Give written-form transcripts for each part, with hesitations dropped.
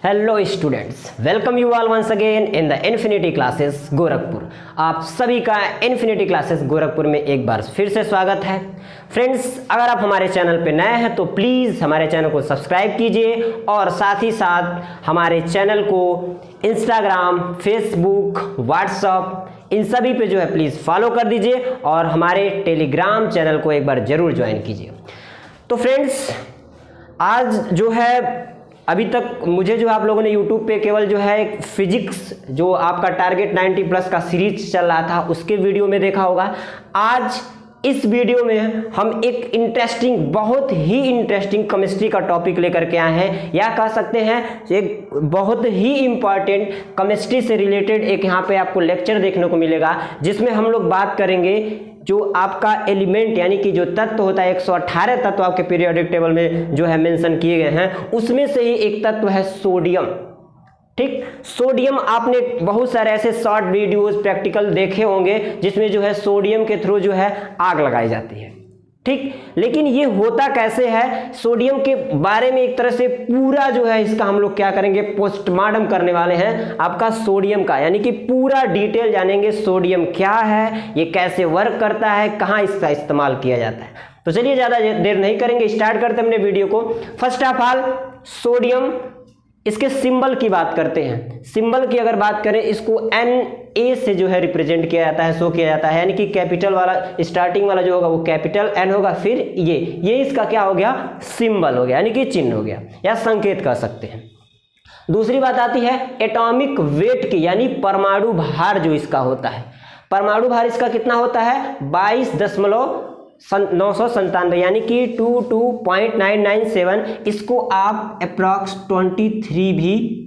Hello students, welcome you all once again in the infinity classes Gorakhpur. आप सभी का infinity classes Gorakhpur में एक बार फिर से स्वागत है। फ्रेंड्स, अगर आप हमारे चैनल पे नए हैं तो प्लीज़ हमारे चैनल को सब्सक्राइब कीजिए और साथ ही साथ हमारे चैनल को इंस्टाग्राम, फेसबुक, व्हाट्सअप इन सभी पे जो है प्लीज़ फॉलो कर दीजिए और हमारे टेलीग्राम चैनल को एक बार ज़रूर ज्वाइन कीजिए। तो फ्रेंड्स, आज जो है अभी तक मुझे जो आप लोगों ने YouTube पे केवल जो है फिजिक्स जो आपका टारगेट 90 प्लस का सीरीज चल रहा था उसके वीडियो में देखा होगा। आज इस वीडियो में हम एक इंटरेस्टिंग, बहुत ही इंटरेस्टिंग केमिस्ट्री का टॉपिक लेकर के आए हैं, या कह सकते हैं एक बहुत ही इम्पॉर्टेंट केमिस्ट्री से रिलेटेड एक यहाँ पे आपको लेक्चर देखने को मिलेगा, जिसमें हम लोग बात करेंगे जो आपका एलिमेंट यानी कि जो तत्व होता है, 118 तत्व आपके पीरियोडिक टेबल में जो है मेंशन किए गए हैं, उसमें से ही एक तत्व है सोडियम। ठीक, सोडियम आपने बहुत सारे ऐसे शॉर्ट वीडियोस प्रैक्टिकल देखे होंगे जिसमें जो है सोडियम के थ्रू जो है आग लगाई जाती है। ठीक, लेकिन ये होता कैसे है, सोडियम के बारे में एक तरह से पूरा जो है इसका हम लोग क्या करेंगे, पोस्टमार्टम करने वाले हैं आपका सोडियम का, यानी कि पूरा डिटेल जानेंगे सोडियम क्या है, ये कैसे वर्क करता है, कहाँ इसका इस्तेमाल किया जाता है। तो चलिए ज़्यादा देर नहीं करेंगे, स्टार्ट करते हैं अपने वीडियो को। फर्स्ट ऑफ ऑल सोडियम, इसके सिंबल की बात करते हैं। सिंबल की अगर बात करें, इसको Na से जो है रिप्रेजेंट किया जाता है, शो किया जाता है, यानी कि कैपिटल वाला स्टार्टिंग वाला जो होगा वो कैपिटल N होगा, फिर ये इसका क्या हो गया, सिंबल हो गया, यानी कि चिन्ह हो गया या संकेत कह सकते हैं। दूसरी बात आती है एटॉमिक वेट की, यानी परमाणु भार जो इसका होता है। परमाणु भार इसका कितना होता है, 22.997, यानी कि 22.997। इसको आप अप्रॉक्स 23 भी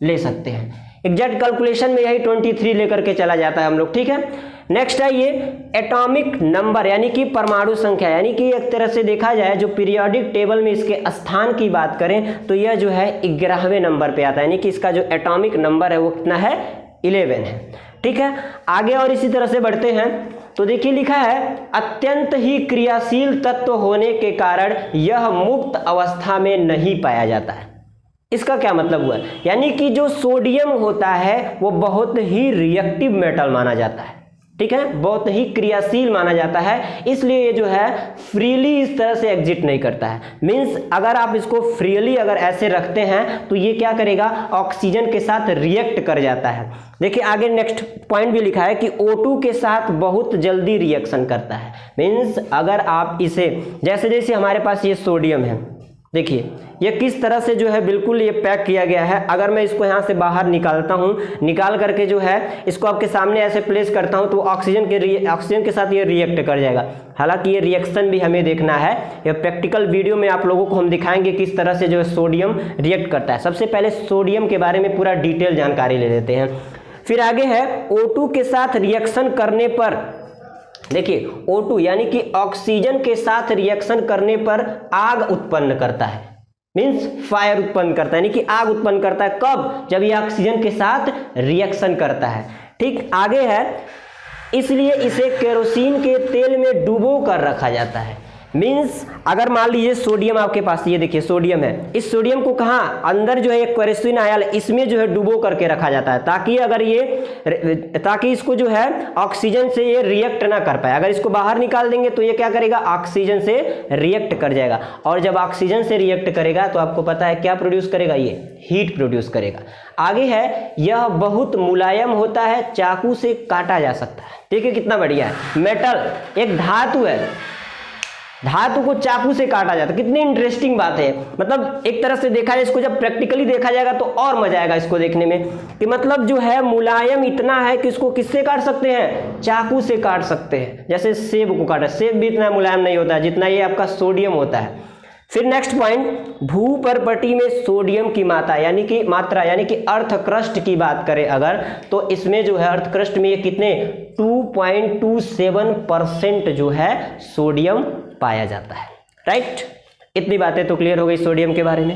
ले सकते हैं। एग्जैक्ट कैलकुलेशन में यही 23 लेकर के चला जाता है हम लोग। ठीक है, नेक्स्ट है ये एटॉमिक नंबर, यानी कि परमाणु संख्या, यानी कि एक तरह से देखा जाए जो पीरियोडिक टेबल में इसके स्थान की बात करें तो यह जो है 11वें नंबर पे आता है, यानी कि इसका जो एटॉमिक नंबर है वो कितना है, 11 है। ठीक है, आगे और इसी तरह से बढ़ते हैं तो देखिए लिखा है अत्यंत ही क्रियाशील तत्व होने के कारण यह मुक्त अवस्था में नहीं पाया जाता है। इसका क्या मतलब हुआ, यानी कि जो सोडियम होता है वो बहुत ही रिएक्टिव मेटल माना जाता है। ठीक है, बहुत ही क्रियाशील माना जाता है, इसलिए ये जो है फ्रीली इस तरह से एग्जिट नहीं करता है। मींस अगर आप इसको फ्रीली अगर ऐसे रखते हैं तो ये क्या करेगा, ऑक्सीजन के साथ रिएक्ट कर जाता है। देखिए आगे नेक्स्ट पॉइंट भी लिखा है कि O2 के साथ बहुत जल्दी रिएक्शन करता है। मींस अगर आप इसे जैसे जैसे हमारे पास ये सोडियम है, देखिए ये किस तरह से जो है बिल्कुल ये पैक किया गया है। अगर मैं इसको यहाँ से बाहर निकालता हूँ, निकाल करके जो है इसको आपके सामने ऐसे प्लेस करता हूँ तो ऑक्सीजन के साथ ये रिएक्ट कर जाएगा। हालांकि ये रिएक्शन भी हमें देखना है, ये प्रैक्टिकल वीडियो में आप लोगों को हम दिखाएंगे किस तरह से जो है सोडियम रिएक्ट करता है। सबसे पहले सोडियम के बारे में पूरा डिटेल जानकारी ले लेते हैं, फिर आगे है O2 के साथ रिएक्शन करने पर, देखिए O2 यानी कि ऑक्सीजन के साथ रिएक्शन करने पर आग उत्पन्न करता है। मींस फायर उत्पन्न करता है, यानी कि आग उत्पन्न करता है। कब, जब ये ऑक्सीजन के साथ रिएक्शन करता है। ठीक, आगे है इसलिए इसे केरोसिन के तेल में डुबो कर रखा जाता है। मींस अगर मान लीजिए सोडियम आपके पास, ये देखिए सोडियम है, इस सोडियम को कहाँ अंदर जो है एक केरोसिन आयल इसमें जो है डुबो करके रखा जाता है, ताकि अगर ताकि इसको जो है ऑक्सीजन से ये रिएक्ट ना कर पाए। अगर इसको बाहर निकाल देंगे तो ये क्या करेगा, ऑक्सीजन से रिएक्ट कर जाएगा, और जब ऑक्सीजन से रिएक्ट करेगा तो आपको पता है क्या प्रोड्यूस करेगा, ये हीट प्रोड्यूस करेगा। आगे है यह बहुत मुलायम होता है, चाकू से काटा जा सकता है। देखिए कितना बढ़िया है, मेटल एक धातु है, धातु को चाकू से काटा जाता है। कितनी इंटरेस्टिंग बात है, मतलब एक तरह से देखा जाए इसको जब प्रैक्टिकली देखा जाएगा तो और मजा आएगा इसको देखने में, कि मतलब जो है मुलायम इतना है कि इसको किससे काट सकते हैं, चाकू से काट सकते हैं। जैसे सेब को काटा, सेब भी इतना मुलायम नहीं होता है जितना ये आपका सोडियम होता है। फिर नेक्स्ट पॉइंट, भूपर्पटी में सोडियम की मात्रा यानी कि अर्थ क्रस्ट की बात करें अगर, तो इसमें जो है अर्थ क्रस्ट में ये कितने 2.27% जो है सोडियम पाया जाता है। राइट, इतनी बातें तो क्लियर हो गई सोडियम के बारे में।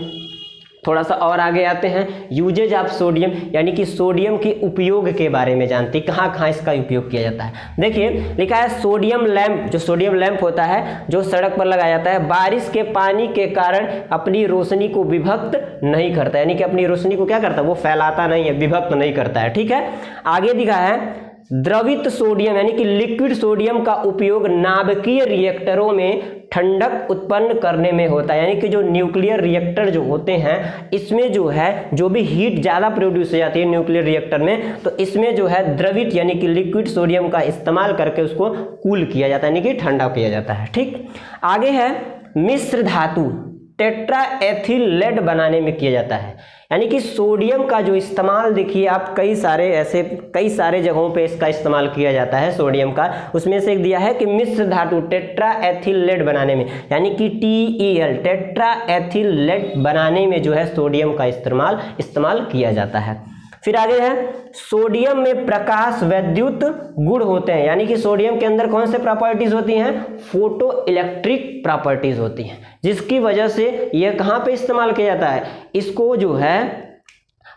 थोड़ा सा और आगे आते हैं, यूजेज ऑफ सोडियम, यानी कि सोडियम के उपयोग के बारे में जानते हैं, कहाँ कहाँ इसका उपयोग किया जाता है। देखिए लिखा है सोडियम लैंप, जो सोडियम लैंप होता है जो सड़क पर लगाया जाता है, बारिश के पानी के कारण अपनी रोशनी को विभक्त नहीं करता, यानी कि अपनी रोशनी को क्या करता है, वो फैलाता नहीं है, विभक्त नहीं करता है। ठीक है, आगे दिखा है द्रवित सोडियम, यानी कि लिक्विड सोडियम का उपयोग नाभिकीय रिएक्टरों में ठंडक उत्पन्न करने में होता है, यानी कि जो न्यूक्लियर रिएक्टर जो होते हैं इसमें जो है जो भी हीट ज़्यादा प्रोड्यूस हो जाती है न्यूक्लियर रिएक्टर में, तो इसमें जो है द्रवित यानी कि लिक्विड सोडियम का इस्तेमाल करके उसको कूल किया जाता है, यानी कि ठंडा किया जाता है। ठीक, आगे है मिश्र धातु टेट्रा एथिल लेड बनाने में किया जाता है, यानी कि सोडियम का जो इस्तेमाल देखिए आप कई सारे जगहों पे इसका इस्तेमाल किया जाता है सोडियम का। उसमें से एक दिया है कि मिश्र धातु टेट्रा एथिल लेड बनाने में, यानी कि TeL टेट्रा एथिल लेड बनाने में जो है सोडियम का इस्तेमाल किया जाता है। फिर आगे है सोडियम में प्रकाश वैद्युत गुण होते हैं, यानी कि सोडियम के अंदर कौन से प्रॉपर्टीज होती हैं, फोटो इलेक्ट्रिक प्रॉपर्टीज होती हैं, जिसकी वजह से यह कहाँ पे इस्तेमाल किया जाता है, इसको जो है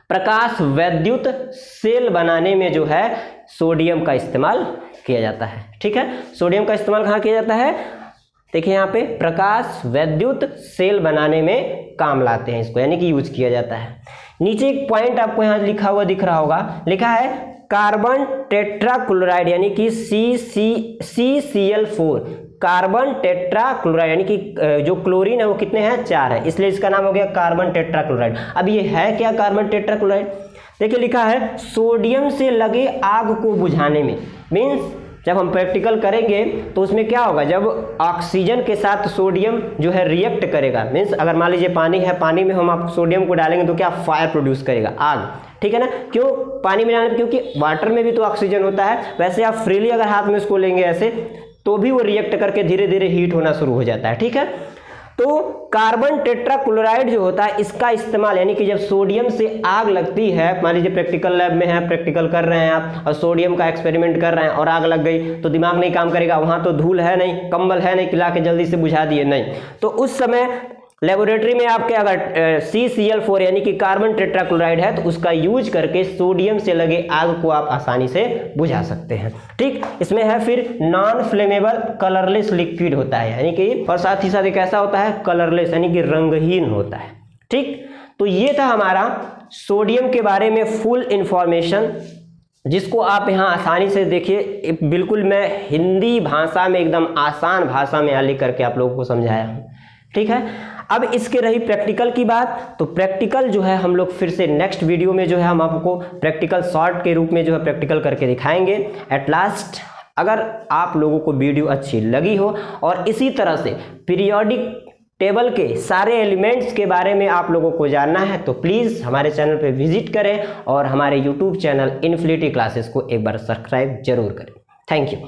प्रकाश वैद्युत सेल बनाने में जो है सोडियम का इस्तेमाल किया जाता है। ठीक है, सोडियम का इस्तेमाल कहाँ किया जाता है, देखिए यहाँ पे प्रकाश वैद्युत सेल बनाने में काम लाते हैं इसको, यानी कि यूज किया जाता है। नीचे एक पॉइंट आपको यहाँ लिखा हुआ दिख रहा होगा, लिखा है कार्बन टेट्राक्लोराइड, यानी कि CCl4 कार्बन टेट्राक्लोराइड, यानी कि जो क्लोरीन है वो कितने हैं, 4 है, इसलिए इसका नाम हो गया कार्बन टेट्राक्लोराइड। अब ये है क्या कार्बन टेट्राक्लोराइड, देखिए लिखा है सोडियम से लगे आग को बुझाने में, मीन्स जब हम प्रैक्टिकल करेंगे तो उसमें क्या होगा, जब ऑक्सीजन के साथ सोडियम जो है रिएक्ट करेगा, मीन्स अगर मान लीजिए पानी है, पानी में हम आप सोडियम को डालेंगे तो क्या फायर प्रोड्यूस करेगा, आग। ठीक है ना, क्यों पानी में डालेंगे, क्योंकि वाटर में भी तो ऑक्सीजन होता है। वैसे आप फ्रीली अगर हाथ में उसको लेंगे ऐसे तो भी वो रिएक्ट करके धीरे धीरे हीट होना शुरू हो जाता है। ठीक है, तो कार्बन टेट्राक्लोराइड जो होता है इसका इस्तेमाल, यानी कि जब सोडियम से आग लगती है, मान लीजिए प्रैक्टिकल लैब में है, प्रैक्टिकल कर रहे हैं आप और सोडियम का एक्सपेरिमेंट कर रहे हैं और आग लग गई, तो दिमाग नहीं काम करेगा, वहाँ तो धूल है नहीं, कंबल है नहीं, पिला के जल्दी से बुझा दिए नहीं, तो उस समय लेबोरेटरी में आपके अगर CCl4 यानी कि कार्बन टेट्राक्लोराइड है तो उसका यूज करके सोडियम से लगे आग को आप आसानी से बुझा सकते हैं। ठीक, इसमें है फिर नॉन फ्लेमेबल कलरलेस लिक्विड होता है, यानी कि और साथ ही साथ एक ऐसा होता है कलरलेस, यानी कि रंगहीन होता है। ठीक, तो ये था हमारा सोडियम के बारे में फुल इंफॉर्मेशन, जिसको आप यहाँ आसानी से देखिए, बिल्कुल मैं हिंदी भाषा में एकदम आसान भाषा में लिख करके आप लोगों को समझाया हूँ। ठीक है, अब इसके रही प्रैक्टिकल की बात, तो प्रैक्टिकल जो है हम लोग फिर से नेक्स्ट वीडियो में जो है हम आपको प्रैक्टिकल शॉर्ट के रूप में जो है प्रैक्टिकल करके दिखाएंगे। एट लास्ट, अगर आप लोगों को वीडियो अच्छी लगी हो और इसी तरह से पीरियोडिक टेबल के सारे एलिमेंट्स के बारे में आप लोगों को जानना है तो प्लीज़ हमारे चैनल पे विजिट करें और हमारे यूट्यूब चैनल इन्फिनिटी क्लासेस को एक बार सब्सक्राइब जरूर करें। Thank you.